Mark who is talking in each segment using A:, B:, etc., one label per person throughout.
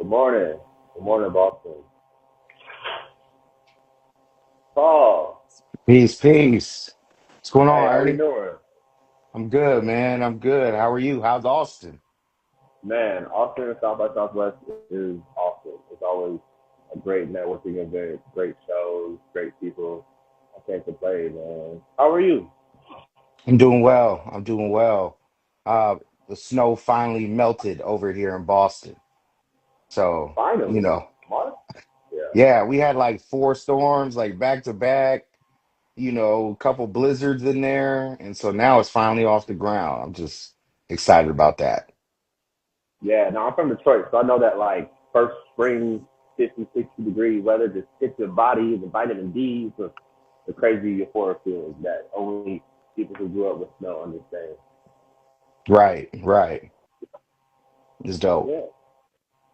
A: Good morning. Good morning, Boston. Paul.
B: Peace, peace. What's going
A: Hey,
B: on,
A: how we
B: Ernie?
A: doing?
B: I'm good, man. I'm good. How are you? How's Austin?
A: Man, Austin and South by Southwest is awesome. It's always a great networking event, great shows, great people. I can't complain, man. How are you?
B: I'm doing well. I'm doing well. Uh, the snow finally melted over here in Boston. So, you
A: Finally.
B: know,
A: What? Yeah.
B: yeah, we had like four storms, like back to back, a couple blizzards in there. And so now it's finally off the ground. I'm just excited about that.
A: Yeah, no, I'm from Detroit, so I know that like first spring 50, 60-degree weather just hits your body, the vitamin D, the crazy euphoric feeling that only people who grew up with snow understand.
B: Right, right. It's dope.
A: Yeah.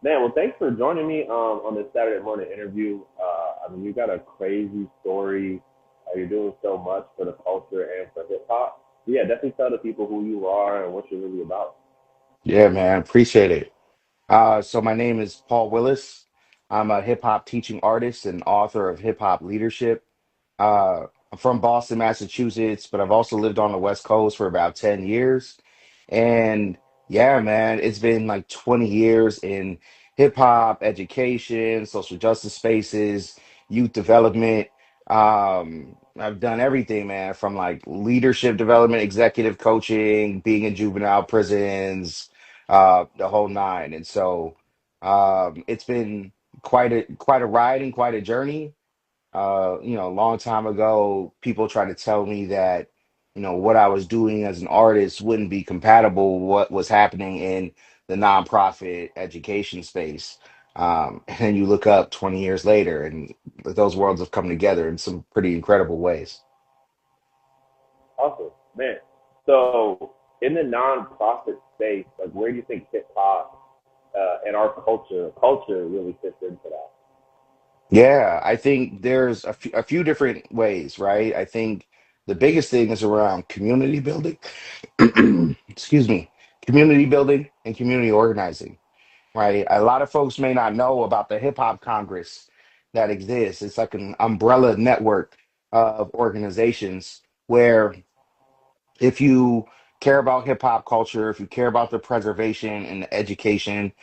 A: Man, well, thanks for joining me on this Saturday morning interview. I mean, you got a crazy story. You're doing so much for the culture and for hip hop. Yeah, definitely tell the people who you are and what you're really about.
B: Yeah, man. Appreciate it. So my name is Paul Willis. I'm a hip hop teaching artist and author of Hip Hop Leadership. I'm from Boston, Massachusetts, but I've also lived on the West Coast for about 10 years. And yeah, man, it's been like 20 years in hip hop, education, social justice spaces, youth development. I've done everything, man, from like leadership development, executive coaching, being in juvenile prisons, the whole nine. And so it's been quite a ride and quite a journey. A long time ago, people tried to tell me that, what I was doing as an artist wouldn't be compatible with what was happening in the nonprofit education space. And then you look up 20 years later, and those worlds have come together in some pretty incredible ways.
A: Awesome, man. So, in the nonprofit space, like, where do you think hip hop and our culture really fits into that?
B: Yeah, I think there's a few different ways, right? I think the biggest thing is around community building. Excuse me, community building and community organizing, right? A lot of folks may not know about the Hip Hop Congress that exists. It's like an umbrella network of organizations where if you care about hip hop culture, if you care about the preservation and the education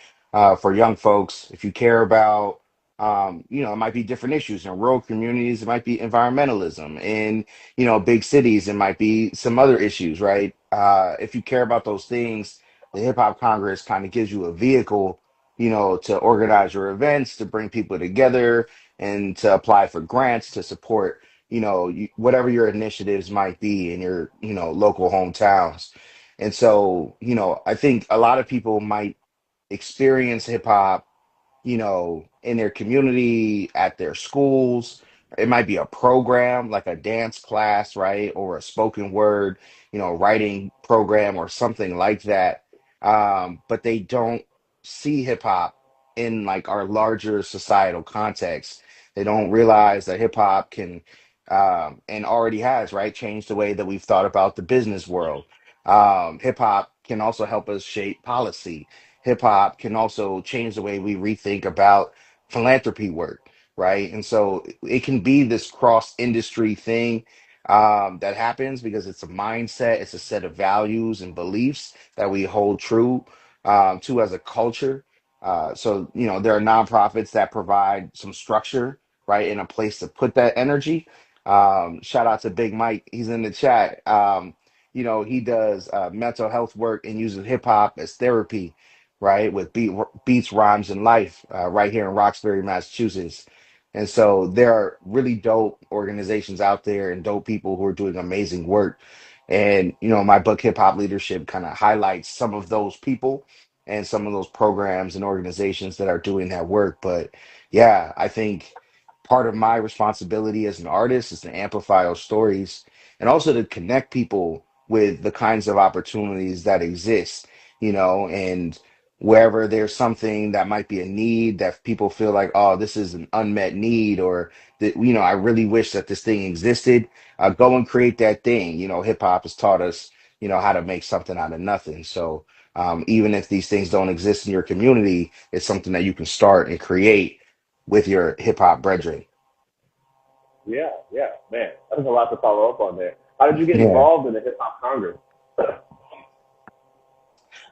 B: for young folks, if you care about, it might be different issues in rural communities, it might be environmentalism. In, big cities, it might be some other issues, right? If you care about those things, the Hip Hop Congress kind of gives you a vehicle, to organize your events, to bring people together, and to apply for grants to support whatever your initiatives might be in your, local hometowns. And so, I think a lot of people might experience hip hop in their community, at their schools. It might be a program like a dance class, right? Or a spoken word, writing program or something like that. But they don't see hip hop in like our larger societal context. They don't realize that hip hop can, and already has, right, changed the way that we've thought about the business world. Hip hop can also help us shape policy. Hip hop can also change the way we rethink about philanthropy work, right? And so it can be this cross industry thing that happens because it's a mindset, it's a set of values and beliefs that we hold true to as a culture. So, there are nonprofits that provide some structure, right, and a place to put that energy. Shout out to Big Mike, he's in the chat. He does mental health work and uses hip hop as therapy, right? With beats, rhymes, and life, right here in Roxbury, Massachusetts. And so there are really dope organizations out there and dope people who are doing amazing work. And my book, Hip Hop Leadership, kind of highlights some of those people and some of those programs and organizations that are doing that work. But yeah, I think part of my responsibility as an artist is to amplify those stories and also to connect people with the kinds of opportunities that exist, and wherever there's something that might be a need that people feel like, oh, this is an unmet need, or that, I really wish that this thing existed, go and create that thing. Hip hop has taught us, how to make something out of nothing. So Even if these things don't exist in your community, it's something that you can start and create with your hip hop brethren.
A: Yeah, yeah, man. There's a lot to follow up on there. How did you get
B: Yeah.
A: involved in the Hip Hop Congress?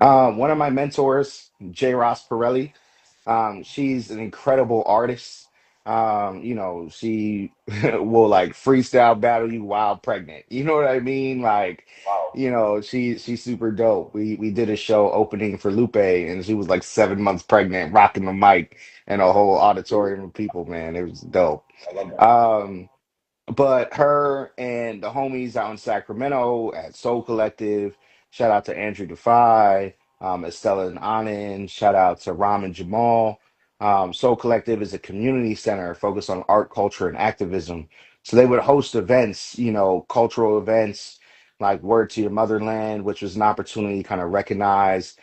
B: One of my mentors, J. Ross Pirelli, she's an incredible artist. She will like freestyle battle you while pregnant. You know what I mean? Like,
A: Wow.
B: she's super dope. We did a show opening for Lupe, and she was like 7 months pregnant, rocking the mic and a whole auditorium of people, man. It was dope.
A: I love that.
B: Um, but her and the homies out in Sacramento at Soul Collective, shout out to Andrew Defy, Estella and Anand, shout out to Ram and Jamal. Soul Collective is a community center focused on art, culture, and activism. So they would host events, cultural events like Word to Your Motherland, which was an opportunity to kind of recognize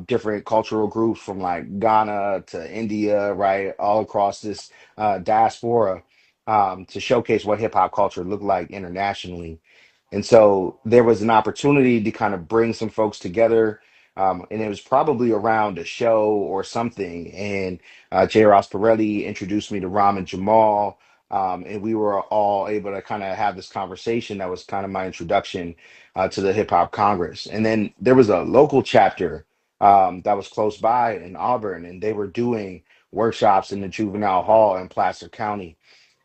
B: different cultural groups from like Ghana to India, right, all across this diaspora, to showcase what hip hop culture looked like internationally. And so there was an opportunity to kind of bring some folks together. And it was probably around a show or something. And J. Ross Pirelli introduced me to Ram and Jamal. And we were all able to kind of have this conversation. That was kind of my introduction to the Hip Hop Congress. And then there was a local chapter that was close by in Auburn, and they were doing workshops in the juvenile hall in Placer County.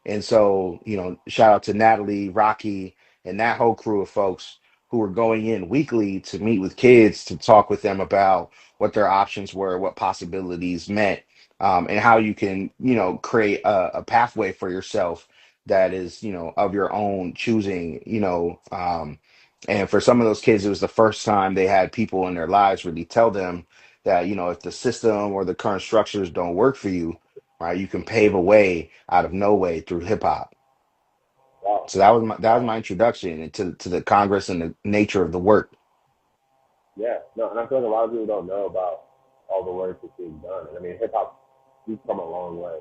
B: And so, shout out to Natalie, Rocky, and that whole crew of folks who were going in weekly to meet with kids to talk with them about what their options were, what possibilities meant, and how you can, create a pathway for yourself that is, of your own choosing, and for some of those kids, it was the first time they had people in their lives really tell them that, if the system or the current structures don't work for you, right? You can pave a way out of no way through hip hop.
A: Wow.
B: So that was my
A: Wow.
B: introduction to the Congress and the nature of the work.
A: Yeah. No, and I feel like a lot of people don't know about all the work that's being done. And I mean, hip hop, we've come a long way.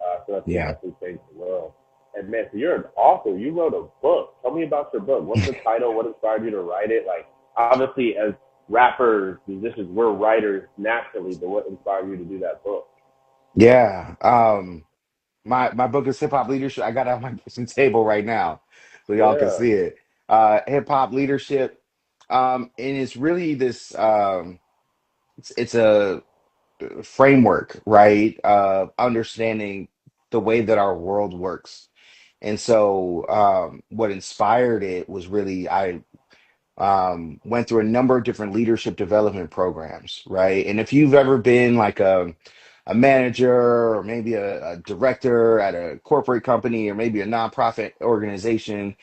A: I feel like we've
B: Yeah.
A: definitely changed the world. And man, so you're an author. You wrote a book. Tell me about your book. What's the title? What inspired you to write it? Like, obviously, as rappers, musicians, we're writers naturally, but what inspired you to do that book?
B: Yeah. My book is Hip Hop Leadership. I got it on my kitchen table right now, so y'all can
A: Yeah.
B: see it. Hip Hop Leadership. And it's really this it's a framework, right? Understanding the way that our world works. And so what inspired it was really I went through a number of different leadership development programs, right? And if you've ever been like a manager or maybe a director at a corporate company or maybe a nonprofit organization,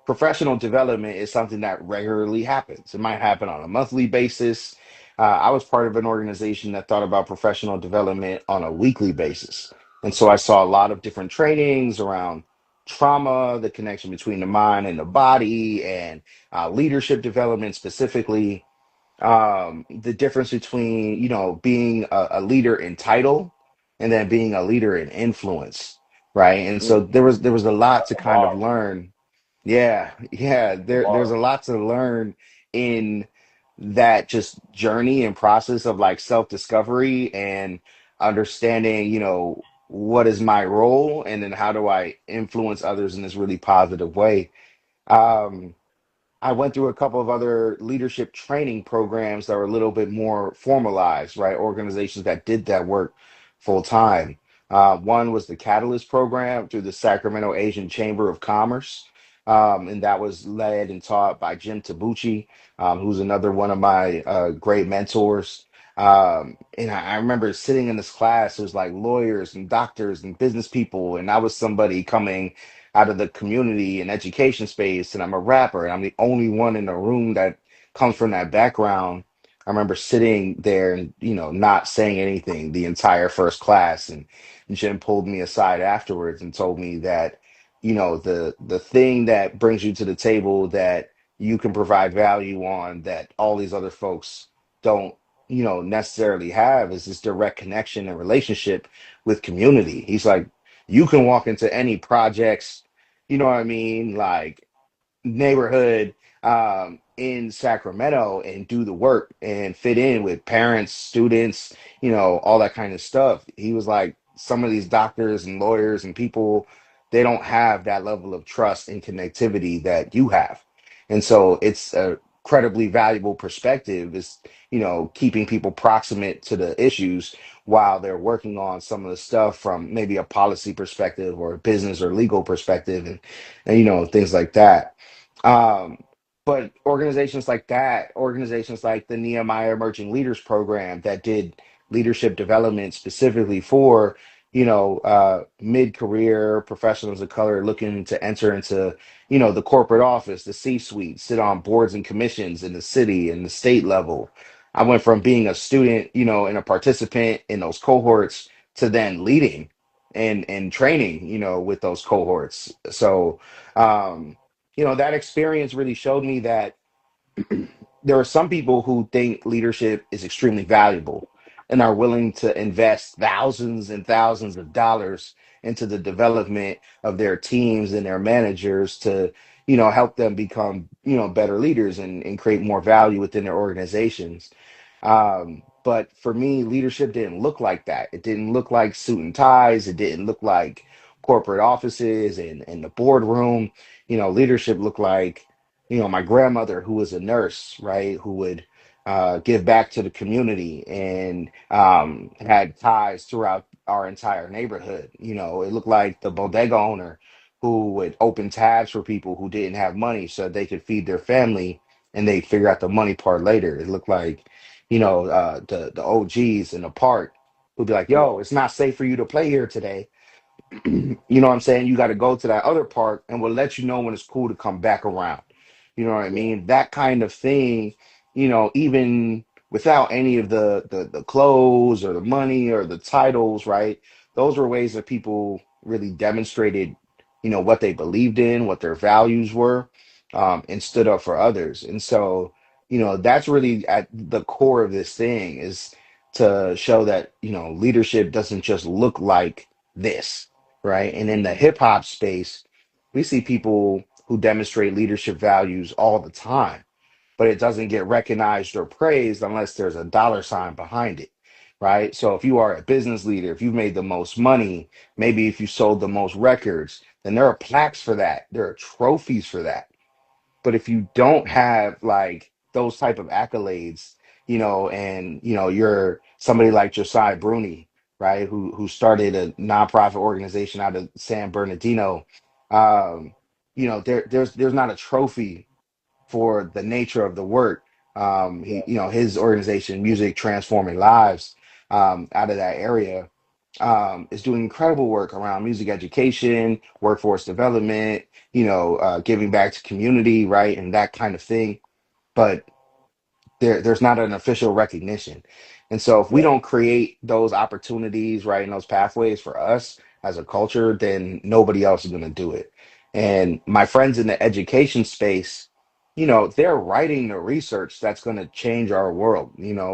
B: professional development is something that regularly happens. It might happen on a monthly basis. I was part of an organization that thought about professional development on a weekly basis. And so I saw a lot of different trainings around trauma, the connection between the mind and the body, and leadership development specifically, the difference between being a leader in title and then being a leader in influence, right? And so
A: Mm.
B: there was a lot
A: That's
B: to
A: a
B: kind of
A: bar.
B: learn. Yeah, yeah,
A: The
B: there's
A: bar.
B: a lot to learn in that just journey and process of like self-discovery and understanding, what is my role and then how do I influence others in this really positive way. Um, I went through a couple of other leadership training programs that were a little bit more formalized, right? Organizations that did that work full time. One was the Catalyst program through the Sacramento Asian Chamber of Commerce. And that was led and taught by Jim Tabucci, who's another one of my great mentors. And I remember sitting in this class, it was like lawyers and doctors and business people. And I was somebody coming out of the community and education space, and I'm a rapper, and I'm the only one in the room that comes from that background. I remember sitting there and not saying anything the entire first class, and Jim pulled me aside afterwards and told me that the thing that brings you to the table that you can provide value on that all these other folks don't necessarily have is this direct connection and relationship with community. He's like, you can walk into any projects, you know what I mean, like neighborhood, in Sacramento and do the work and fit in with parents, students, all that kind of stuff. He was like, some of these doctors and lawyers and people, they don't have that level of trust and connectivity that you have. And so it's a incredibly valuable perspective is, keeping people proximate to the issues while they're working on some of the stuff from maybe a policy perspective or a business or legal perspective and things like that. Um, but organizations like that, organizations like the Nehemiah Emerging Leaders Program that did leadership development specifically for, mid-career professionals of color looking to enter into, the corporate office, the C-suite, sit on boards and commissions in the city and the state level. I went from being a student, and a participant in those cohorts to then leading and training, with those cohorts. So, that experience really showed me that there are some people who think leadership is extremely valuable and are willing to invest thousands and thousands of dollars into the development of their teams and their managers to, help them become, better leaders and create more value within their organizations. But for me, leadership didn't look like that. It didn't look like suit and ties. It didn't look like corporate offices and the boardroom. Leadership looked like, my grandmother who was a nurse, right, who would give back to the community and had ties throughout our entire neighborhood. It looked like the bodega owner who would open tabs for people who didn't have money so they could feed their family and they figure out the money part later. It looked like, the OGs in the park who'd be like,
A: Yeah.
B: yo, it's not safe for you to play here today. You know what I'm saying? You got to go to that other park and we'll let you know when it's cool to come back around. You know what I
A: Yeah.
B: mean? That kind of thing, even without any of the clothes or the money or the titles, right? Those were ways that people really demonstrated, what they believed in, what their values were, and stood up for others. And so, that's really at the core of this thing is to show that, leadership doesn't just look like this, right? And in the hip hop space, we see people who demonstrate leadership values all the time, but it doesn't get recognized or praised unless there's a dollar sign behind it, right? So if you are a business leader, if you've made the most money, maybe if you sold the most records, then there are plaques for that. There are trophies for that. But if you don't have like those type of accolades, and you're somebody like Josiah Bruni, right, who started a nonprofit organization out of San Bernardino, there's not a trophy for the nature of the work.
A: Yeah.
B: His organization, Music Transforming Lives, out of that area, is doing incredible work around music education, workforce development, giving back to community, right, and that kind of thing. But there's not an official recognition. And so if we
A: Yeah.
B: don't create those opportunities, right, and those pathways for us as a culture, then nobody else is going to do it. And my friends in the education space, they're writing the research that's going to change our world.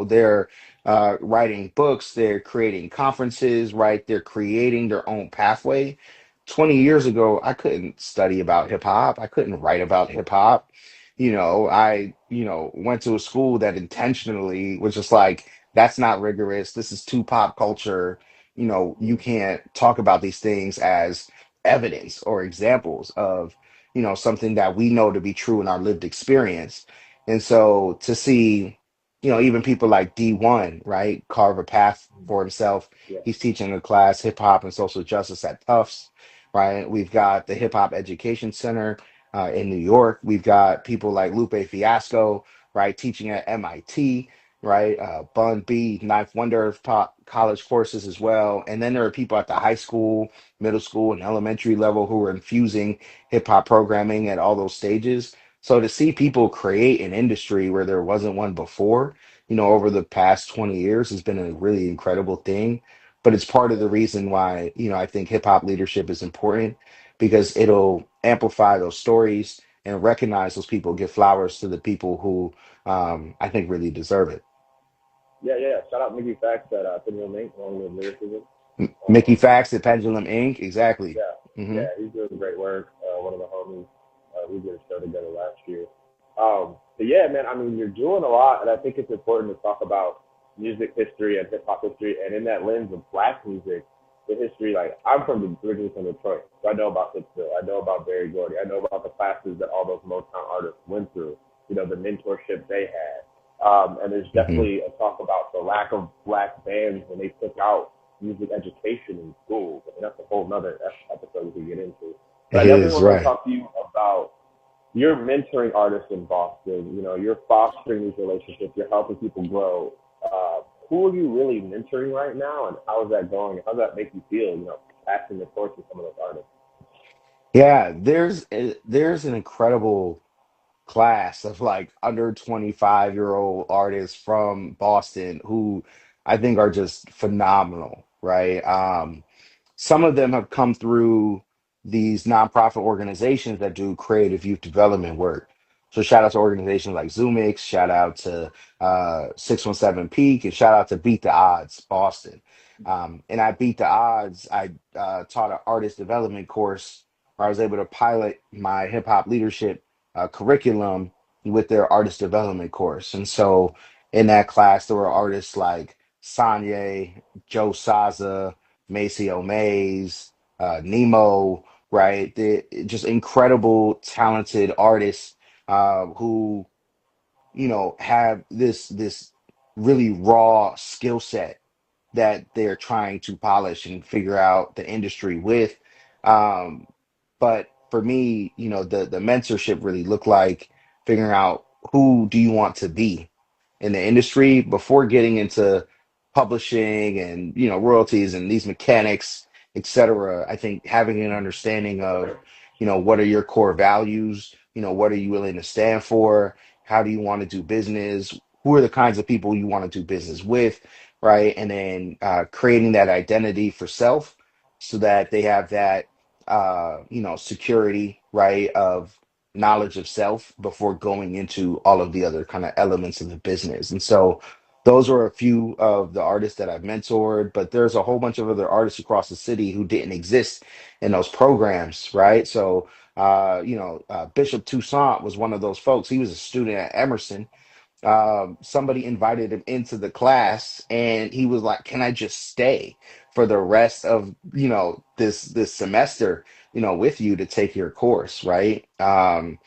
B: They're writing books, they're creating conferences, right? They're creating their own pathway. 20 years ago, I couldn't study about hip hop. I couldn't write about hip hop. I, went to a school that intentionally was just like, that's not rigorous. This is too pop culture. You can't talk about these things as evidence or examples of, something that we know to be true in our lived experience. And so to see, even people like D1, right, carve a path for himself.
A: Yeah.
B: He's teaching a class, hip hop and social justice at Tufts, right? We've got the Hip Hop Education Center in New York. We've got people like Lupe Fiasco, right, teaching at MIT, right? Bun B, Knife Wonder have taught college courses as well. And then there are people at the high school, middle school, and elementary level who are infusing hip hop programming at all those stages. So to see people create an industry where there wasn't one before, over the past 20 years has been a really incredible thing. But it's part of
A: Yeah.
B: the reason why, I think hip hop leadership is important because it'll amplify those stories and recognize those people, give flowers to the people who I think really deserve it.
A: Yeah. Yeah. Shout out Mickey Facts at Opinion Link, along with lyricism.
B: Mickey
A: Um,
B: Fax at Pendulum Inc. Exactly.
A: yeah.
B: Hmm.
A: Yeah. He's doing great work. One of the homies. We did a show together last year. But yeah, man, I mean, you're doing a lot, and I think it's important to talk about music history and hip hop history, and in that lens of black music, the history. Like, I'm originally from Detroit, so I know about Pittsburgh, I know about Barry Gordy, I know about the classes that all those Motown artists went through. You know, the mentorship they had, and there's
B: Hmm.
A: definitely a talk about the lack of black bands when they took out music education in schools. I mean, that's a whole nother episode we could get into. But
B: It
A: I definitely
B: is
A: want to
B: right.
A: talk to you about you're mentoring artists in Boston. You know, you're fostering these relationships. You're helping people grow. Who are you really mentoring right now, and how is that going? How does that make you feel? You know, passing the torch to some of those artists.
B: Yeah, there's an incredible class of like under 25-year-old artists from Boston who I think are just phenomenal, right? Some of them have come through these nonprofit organizations that do creative youth development work. So shout out to organizations like Zoomix, shout out to 617 Peak, and shout out to Beat the Odds Boston. And I Beat the Odds, I taught an artist development course where I was able to pilot my hip hop leadership curriculum with their artist development course. And so in that class, there were artists like Sanye, Joe Saza, Maceo Mays, Nemo, right? Just incredible, talented artists who, have this really raw skill set that they're trying to polish and figure out the industry with. Um, but for me, the mentorship really looked like figuring out who do you want to be in the industry before getting into publishing and royalties and these mechanics, etc. I think having an understanding of what are your core values, what are you willing to stand for, how do you want to do business, who are the kinds of people you want to do business with, right? And then creating that identity for self so that they have that security, right, of knowledge of self before going into all of the other kind of elements of the business. And so those are a few of the artists that I've mentored, but there's a whole bunch of other artists across the city who didn't exist in those programs, right? So Bishop Toussaint was one of those folks. He was a student at Emerson. Somebody invited him into the class and he was like, can I just stay for the rest of this semester with you to take your course, right? And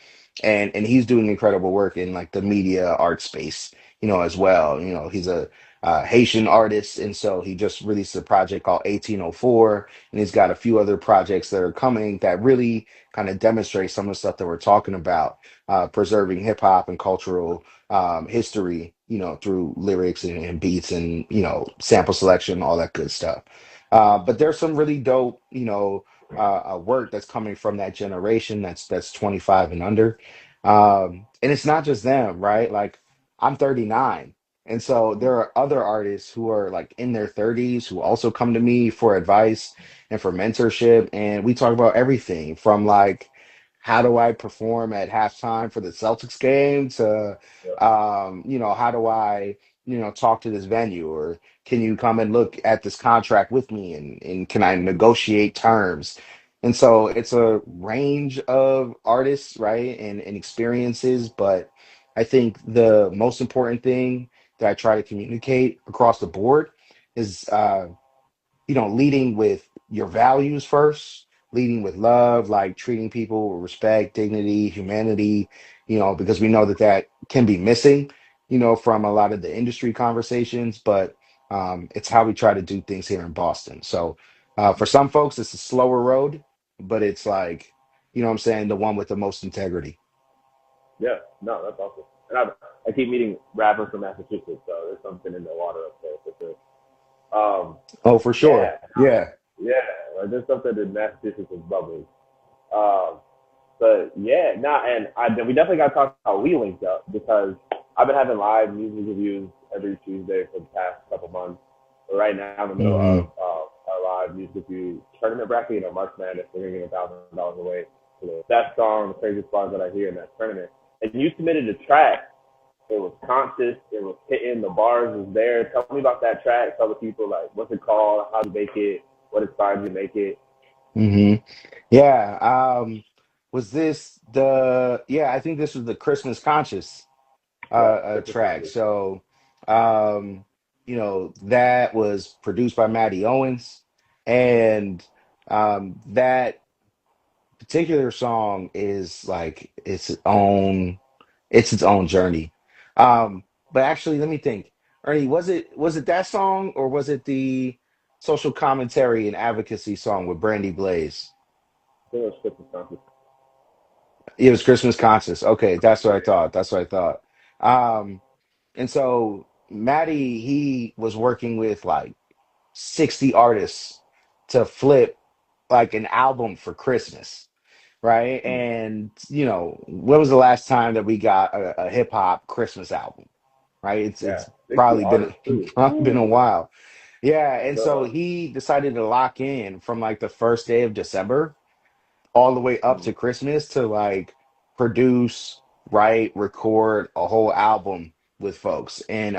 B: he's doing incredible work in like the media art space as well. He's a Haitian artist, and so he just released a project called 1804, and he's got a few other projects that are coming that really kind of demonstrate some of the stuff that we're talking about, preserving hip hop and cultural history, through lyrics and beats and, sample selection, all that good stuff. But there's some really dope, work that's coming from that generation that's 25 and under. And it's not just them, right? Like I'm 39. And so there are other artists who are like in their 30s who also come to me for advice and for mentorship. And we talk about everything from like, how do I perform at halftime for the Celtics game to
A: Yeah,
B: how do I, talk to this venue, or can you come and look at this contract with me, and can I negotiate terms? And so it's a range of artists, right, and experiences. But I think the most important thing that I try to communicate across the board is leading with your values first, leading with love, like treating people with respect, dignity, humanity, because we know that that can be missing, from a lot of the industry conversations, but it's how we try to do things here in Boston. So for some folks, it's a slower road, but it's like, what I'm saying, the one with the most integrity.
A: yeah, no, that's awesome. And I keep meeting rappers from Massachusetts, so there's something in the water up there for sure.
B: Oh, for sure.
A: Yeah,
B: Yeah.
A: yeah, like there's something in Massachusetts is bubbling. Um, But yeah, nah, and we definitely got to talk about we linked up because I've been having live music reviews every Tuesday for the past couple months. But right now, I'm in the middle of
B: Hmm.
A: our live music review tournament bracket. You know, March Madness, we're gonna give $1,000 away for the best song, the craziest songs that I hear in that tournament. And you submitted a track. It was conscious. It was hitting. The bars was there. Tell me about that track. Tell the people like what's it called, how to make it, what inspired you to make it.
B: Hmm. Yeah. Was this the, yeah, I think this was the Christmas Conscious.
A: Yeah, Christmas
B: track.
A: Congress.
B: So, um, that was produced by Matty Owens, and that particular song is like it's its own journey. But actually, let me think. Ernie, was it that song or was it the social commentary and advocacy song with Brandy Blaze?
A: I think it was Christmas Congress.
B: It was Christmas Conscious. Okay, that's what I thought. That's what I thought. Um, and so Maddie, he was working with like 60 artists to flip like an album for Christmas, right?
A: Mm.
B: And when was the last time that we got a hip hop Christmas album? Right? It's
A: Yeah,
B: it's
A: 60
B: probably been
A: artists too.
B: probably been a
A: Ooh.
B: while. Yeah, and so
A: Duh.
B: he decided to lock in from like the first day of December all the way up
A: Mm.
B: to Christmas to like produce, write, record a whole album with folks. And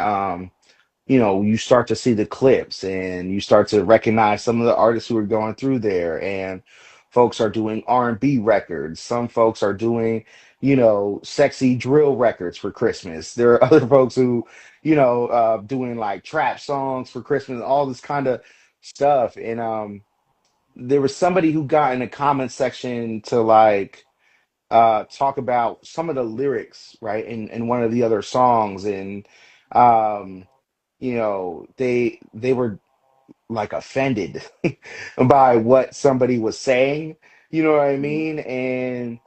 B: you start to see the clips and you start to recognize some of the artists who are going through there. And folks are doing R&B records. Some folks are doing, sexy drill records for Christmas. There are other folks who, doing like trap songs for Christmas, all this kind of stuff. And there was somebody who got in the comment section to like talk about some of the lyrics, right, in one of the other songs. And um they were like offended by what somebody was saying, you know what I
A: Mm.
B: mean? And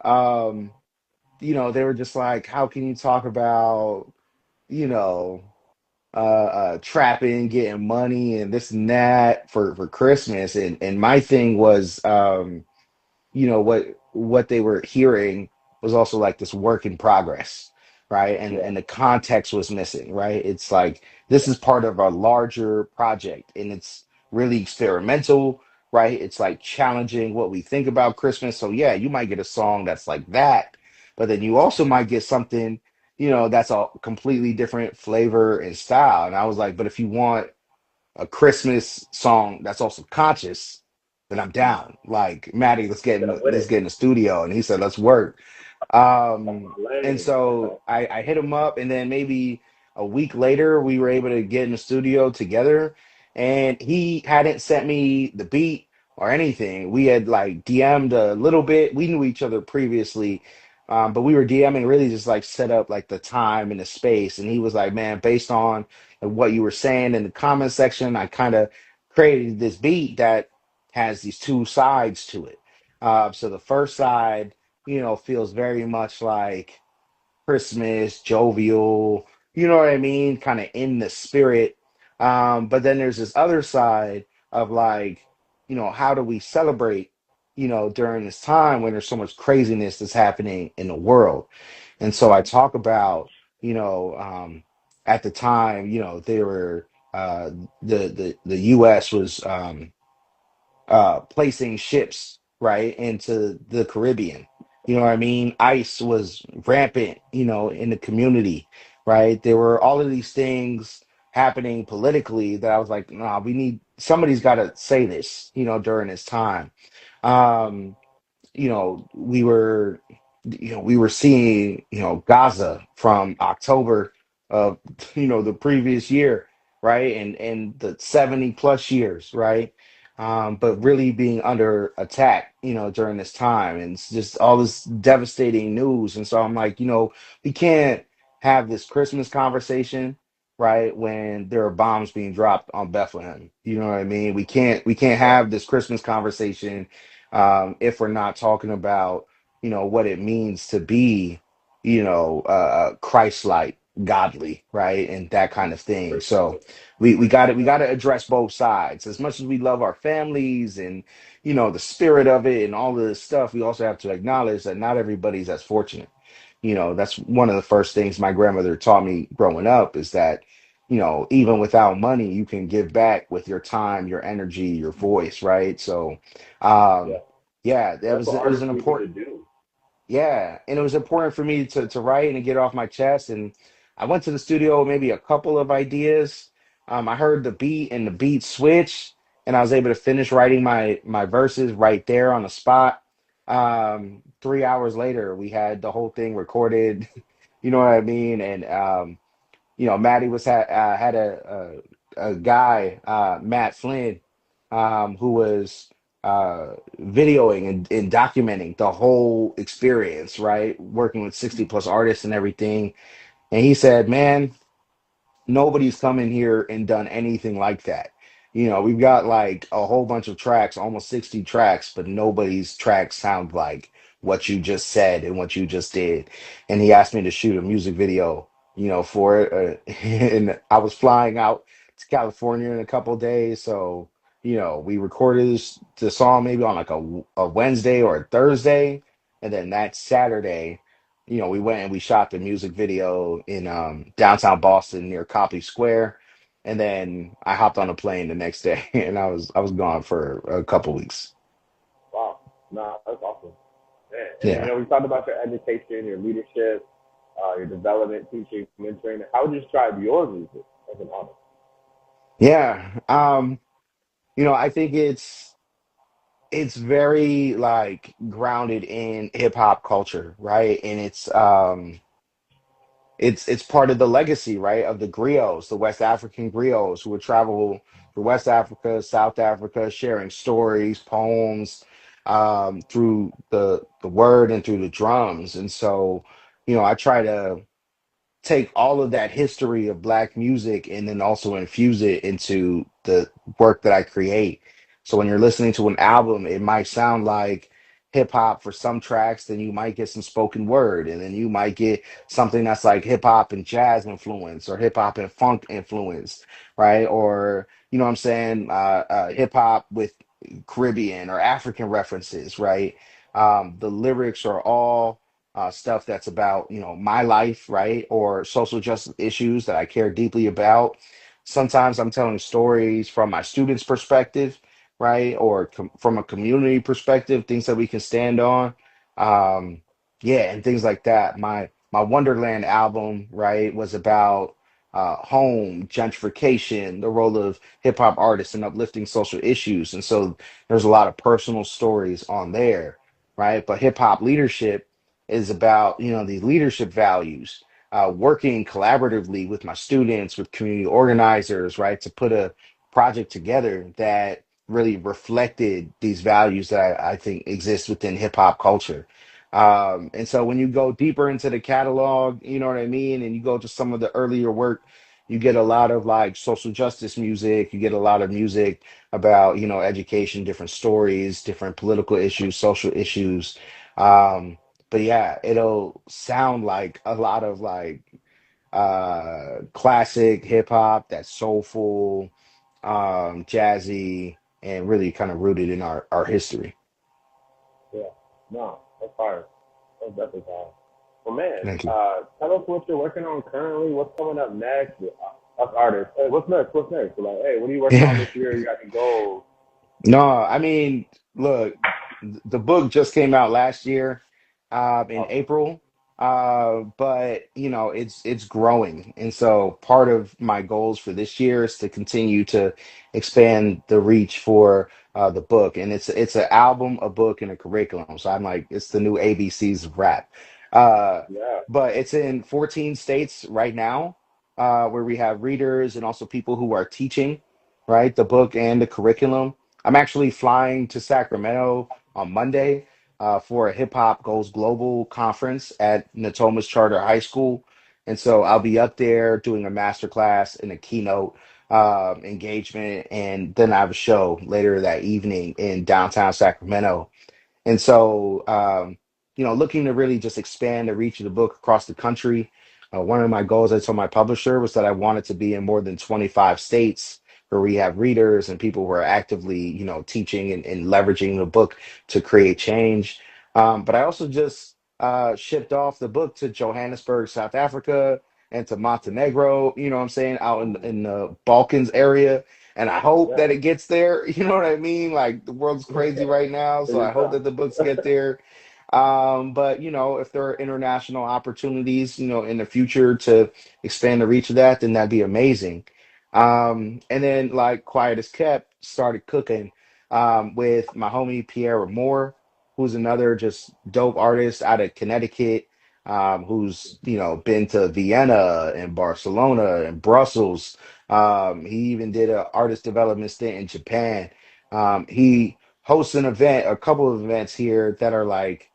B: um they were just like, how can you talk about, you know trapping, getting money and this and that for Christmas? And my thing was, what they were hearing was also like this work in progress, right? and
A: Yeah,
B: and the context was missing, right? It's like this is part of a larger project and it's really experimental, right? It's like challenging what we think about Christmas. So yeah, you might get a song that's like that, but then you also might get something, that's a completely different flavor and style. And I was like, but if you want a Christmas song that's also conscious, then I'm
A: mm.
B: down. Like, Maddie,
A: Yeah, with
B: let's
A: it.
B: get in the studio. And he said, let's work.
A: That's my
B: And
A: lane.
B: so I hit him up, and then maybe a week later, we were able to get in the studio together. And he hadn't sent me the beat or anything. We had like DM'd a little bit. We knew each other previously, but we were DMing, really just like set up like the time and the space. And he was like, man, based on what you were saying in the comment section, I kind of created this beat that has these two sides to it. So the first side, feels very much like Christmas, jovial, you know what I mean? Kind of in the spirit. But then there's this other side of like, how do we celebrate, during this time when there's so much craziness that's happening in the world? And so I talk about, at the time, they were the US was placing ships right into the Caribbean. You know what I mean? ICE was rampant, in the community, right? There were all of these things happening politically that I was like, nah, somebody's got to say this, during this time. Um, we were seeing, Gaza from October of, the previous year, right? And the 70 plus years, right? But really being under attack, during this time, and it's just all this devastating news. And so I'm like, we can't have this Christmas conversation, right, when there are bombs being dropped on Bethlehem. You know what I mean? We can't
A: Yeah,
B: have this Christmas conversation if we're not talking about, what it means to be, Christ-like, godly, right, and that kind of thing.
A: for
B: So
A: sure.
B: we got to address both sides. As much as we love our families and, the spirit of it and all of this stuff, we also have to acknowledge that not everybody's as fortunate. That's one of the first things my grandmother taught me growing up, is that, even without money, you can give back with your time, your energy, your voice, right? So,
A: Yeah,
B: um, yeah, that
A: that's
B: was
A: what
B: it was
A: artists
B: an
A: need to
B: important,
A: do.
B: yeah, and it was important for me to write and get off my chest. And I went to the studio with maybe a couple of ideas. I heard the beat and the beat switch, and I was able to finish writing my verses right there on the spot. 3 hours later, we had the whole thing recorded. You know what I mean? And Maddie had a guy, Matt Flynn, who was videoing and documenting the whole experience, right? Working with 60 plus artists and everything. And he said, man, nobody's come in here and done anything like that. We've got like a whole bunch of tracks, almost 60 tracks, but nobody's tracks sound like what you just said and what you just did. And he asked me to shoot a music video, for it. And I was flying out to California in a couple of days. So, we recorded the song maybe on like a Wednesday or a Thursday. And then that Saturday, we went and we shot the music video in downtown Boston near Copley Square, and then I hopped on a plane the next day, and I was gone for a couple weeks.
A: Wow. No, that's awesome. Man. And
B: Yeah,
A: we talked about your education, your leadership, your development, teaching, mentoring. How would you describe your music as an artist?
B: yeah. I think it's very like grounded in hip hop culture, right? And it's part of the legacy, right, of the griots, the West African griots who would travel through West Africa, South Africa, sharing stories, poems, through the word and through the drums. And so, I try to take all of that history of black music and then also infuse it into the work that I create. So when you're listening to an album, it might sound like hip hop for some tracks, then you might get some spoken word, and then you might get something that's like hip hop and jazz influence or hip hop and funk influence, right? Or what I'm saying, hip hop with Caribbean or African references, right? The lyrics are all stuff that's about my life, right, or social justice issues that I care deeply about. Sometimes I'm telling stories from my students' perspective, right, or from a community perspective, things that we can stand on. Um, yeah, and things like that. My Wonderland album, right, was about home gentrification, the role of hip hop artists in uplifting social issues, and so there's a lot of personal stories on there, right? But hip hop leadership is about these leadership values, working collaboratively with my students, with community organizers, right, to put a project together that really reflected these values that I think exist within hip hop culture. And so when you go deeper into the catalog, you know what I mean, and you go to some of the earlier work, you get a lot of like social justice music, you get a lot of music about education, different stories, different political issues, social issues. um, but yeah, it'll sound like a lot of like classic hip hop that's soulful, jazzy, and really kind of rooted in our history.
A: Yeah. No, that's fire. That's definitely fire. Well, man,
B: Thank you.
A: tell us what you're working on currently. What's coming up next? Us artists. Hey, what's next? What's next? So like, hey, what are you working on
B: Yeah.
A: this year? You got any goals?
B: No, I mean, look, the book just came out last year, in
A: Awesome.
B: April. But it's growing. And so part of my goals for this year is to continue to expand the reach for the book. And it's an album, a book, and a curriculum. So I'm like, it's the new ABCs of rap. Uh,
A: Yeah.
B: but it's in 14 states right now, where we have readers and also people who are teaching, right, the book and the curriculum. I'm actually flying to Sacramento on Monday, for a Hip Hop Goes Global conference at Natomas Charter High School. And so I'll be up there doing a master class and a keynote engagement. And then I have a show later that evening in downtown Sacramento. And so, looking to really just expand the reach of the book across the country. One of my goals I told my publisher was that I wanted to be in more than 25 states where we have readers and people who are actively, teaching and leveraging the book to create change. But I also just shipped off the book to Johannesburg, South Africa, and to Montenegro, you know what I'm saying, out in the Balkans area. And I hope
A: Yeah.
B: that it gets there. You know what I mean? Like the world's crazy right now, so
A: Fingers
B: I hope
A: crossed.
B: that the books get there. But if there are international opportunities, in the future to expand the reach of that, then that'd be amazing. And then like Quiet as Kept started cooking with my homie Pierre Moore, who's another just dope artist out of Connecticut. who's been to Vienna and Barcelona and Brussels. He even did a artist development stint in Japan. He hosts an event, a couple of events here that are like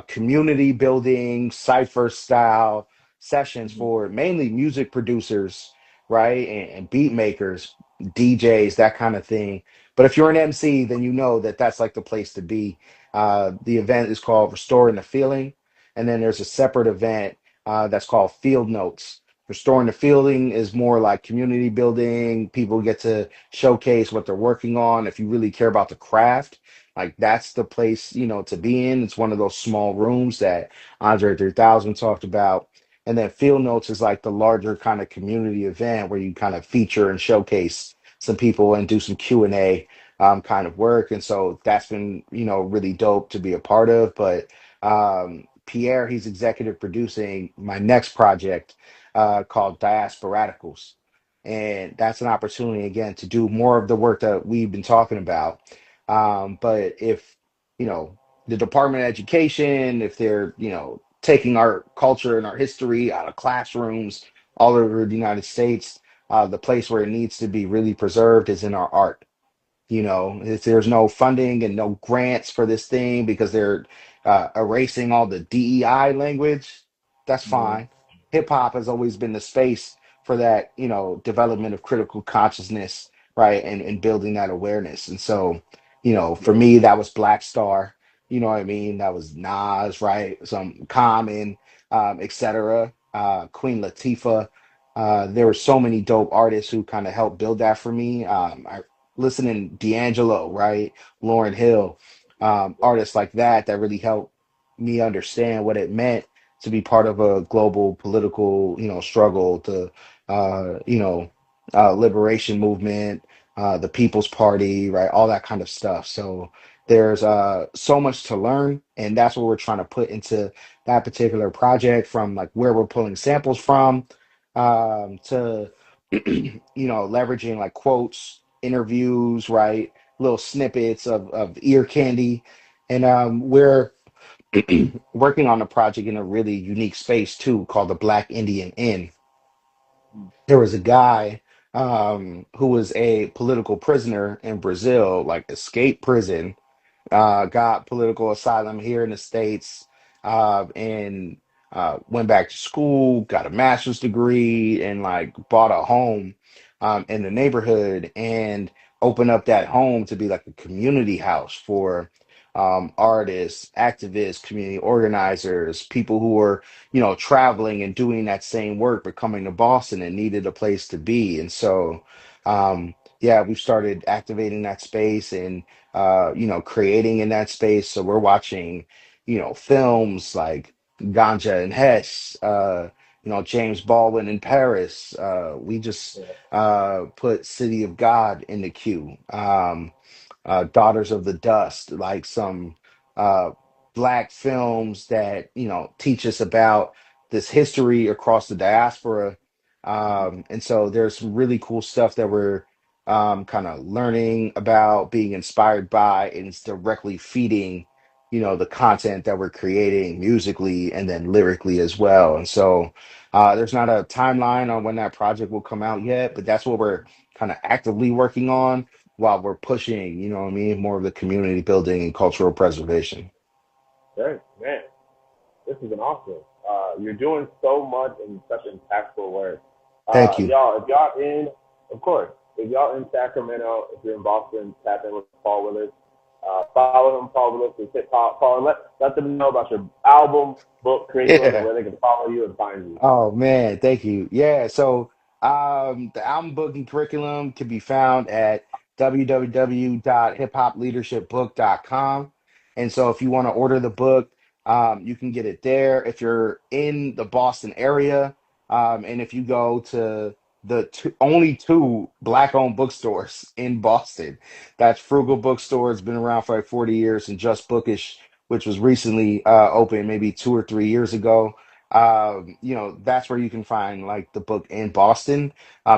B: community building, cipher style sessions
A: Mhm.
B: for mainly music producers, right? And beat makers, DJs, that kind of thing. But if you're an MC, then you know that that's like the place to be. The event is called Restoring the Feeling. And then there's a separate event that's called Field Notes. Restoring the Feeling is more like community building. People get to showcase what they're working on. If you really care about the craft, like that's the place, to be in. It's one of those small rooms that Andre 3000 talked about. And then Field Notes is like the larger kind of community event where you kind of feature and showcase some people and do some Q&A kind of work. And so that's been, really dope to be a part of. But Pierre, he's executive producing my next project called Diasporaticals. And that's an opportunity again to do more of the work that we've been talking about, but if, you know, the Department of Education, if they're, taking our culture and our history out of classrooms all over the United States, the place where it needs to be really preserved is in our art. If there's no funding and no grants for this thing because they're erasing all the DEI language, that's
A: Mhm.
B: fine. Hip hop has always been the space for that, development of critical consciousness, right? And building that awareness. And so, for
A: Yeah.
B: me, that was Black Star, you know what I mean? That was Nas, right? Some Common, etc. Queen Latifah. There were so many dope artists who kind of helped build that for me. Listening D'Angelo, right? Lauryn Hill, artists like that really helped me understand what it meant to be part of a global political, struggle, the liberation movement, the People's Party, right? All that kind of stuff. So there's so much to learn, and that's what we're trying to put into that particular project, from like where we're pulling samples from, to leveraging like quotes, interviews, right? Little snippets of ear candy. And we're working on a project in a really unique space too called the Black Indian Inn. There was a guy who was a political prisoner in Brazil, like escaped prison, got political asylum here in the States, and went back to school, got a master's degree, and like bought a home in the neighborhood and opened up that home to be like a community house for artists, activists, community organizers, people who were, traveling and doing that same work, but coming to Boston and needed a place to be. And so, yeah, we've started activating that space and creating in that space. So we're watching, films like Ganja and Hess, James Baldwin in Paris. We just
A: Yeah.
B: put City of God in the queue. Daughters of the Dust, like some uh, black films that, teach us about this history across the diaspora.
A: Mhm.
B: And so there's some really cool stuff that we're kind of learning about, being inspired by, and it's directly feeding, the content that we're creating musically and then lyrically as well. And so there's not a timeline on when that project will come out yet, but that's what we're kind of actively working on while we're pushing, what I mean, more of the community building and cultural preservation.
A: Great, man. This has been awesome. You're doing so much and such impactful work.
B: Thank you.
A: Y'all, if y'all in, of course, if y'all in Sacramento, if you're in Boston, tap in with Paul Willis. Follow him, Paul Willis, with Hip Hop. Paul, let them know about your album, book, curriculum, and
B: Yeah.
A: where they can follow you and find you.
B: Oh man, thank you. Yeah, so the album book and curriculum can be found at www.hiphopleadershipbook.com. And so if you want to order the book, you can get it there. If you're in the Boston area, and if you go to the only two black-owned bookstores in Boston, that's Frugal Bookstore. It's been around for like 40 years, and Just Bookish, which was recently opened maybe 2 or 3 years ago. That's where you can find like the book in Boston.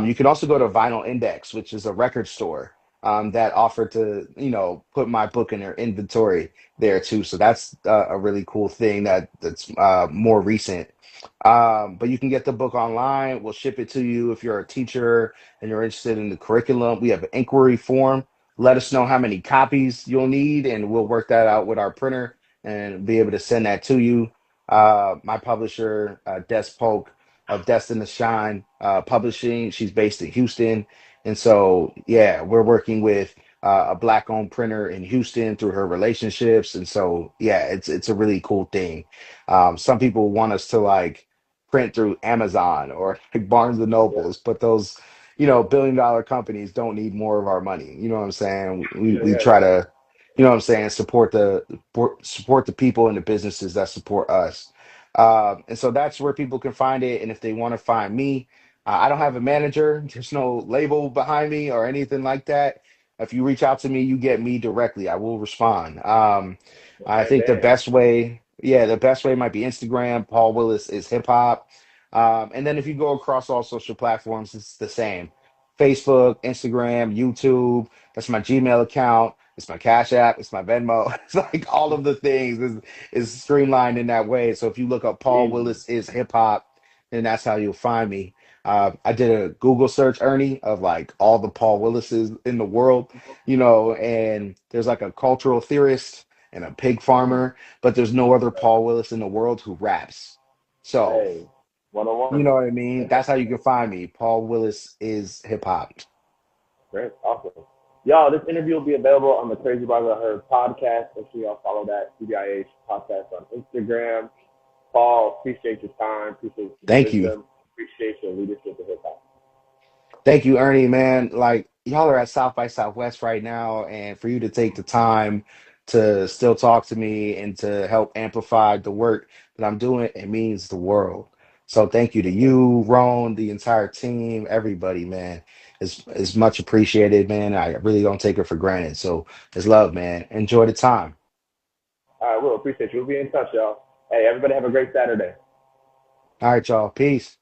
B: You can also go to Vinyl Index, which is a record store. that offered to, put my book in their inventory there too. So that's a really cool thing that's more recent. But you can get the book online. We'll ship it to you if you're a teacher and you're interested in the curriculum. We have an inquiry form. Let us know how many copies you'll need, and we'll work that out with our printer and be able to send that to you. My publisher, Des Polk of Destin to Shine Publishing, she's based in Houston. And so, yeah, we're working with a black-owned printer in Houston through her relationships. And so, yeah, it's a really cool thing. Some people want us to like print through Amazon or like Barnes and
A: Yeah,
B: Nobles, but those, billion-dollar companies don't need more of our money. You know what I'm saying? We
A: yeah,
B: we
A: yeah,
B: try
A: yeah.
B: to, what I'm saying, support the people and the businesses that support us. And so that's where people can find it. And if they want to find me, I don't have a manager. There's no label behind me or anything like that. If you reach out to me, you get me directly. I will respond. I think the
A: Amen.
B: best way, yeah, the best way might be Instagram. Paul Willis is hip hop. And then if you go across all social platforms, it's the same. Facebook, Instagram, YouTube. That's my Gmail account. It's my Cash App. It's my Venmo. It's like all of the things is streamlined in that way. So if you look up Paul
A: Easy.
B: Willis is hip hop, then that's how you'll find me. I did a Google search, Ernie, of like all the Paul Willises in the world, and there's like a cultural theorist and a pig
A: Mm-hmm.
B: farmer, but there's no other Paul Willis in the world who raps. So,
A: Hey, 101.
B: you know what I mean? That's how you can find me. Paul Willis is hip hop.
A: Great. Awesome. Y'all, this interview will be available on the Crazy Bible I Heard podcast. Make sure y'all follow that CBIH podcast on Instagram. Paul, appreciate your time. Appreciate your
B: Thank you.
A: wisdom. Appreciate your leadership in hip hop.
B: Thank you, Ernie, man. Like, y'all are at South by Southwest right now, and for you to take the time to still talk to me and to help amplify the work that I'm doing, it means the world. So thank you to you, Ron, the entire team, everybody, man. It's much appreciated, man. I really don't take it for granted. So it's love, man. Enjoy the time.
A: All right, we'll appreciate you. We'll be in touch, y'all. Hey, everybody have a great Saturday.
B: All right, y'all. Peace.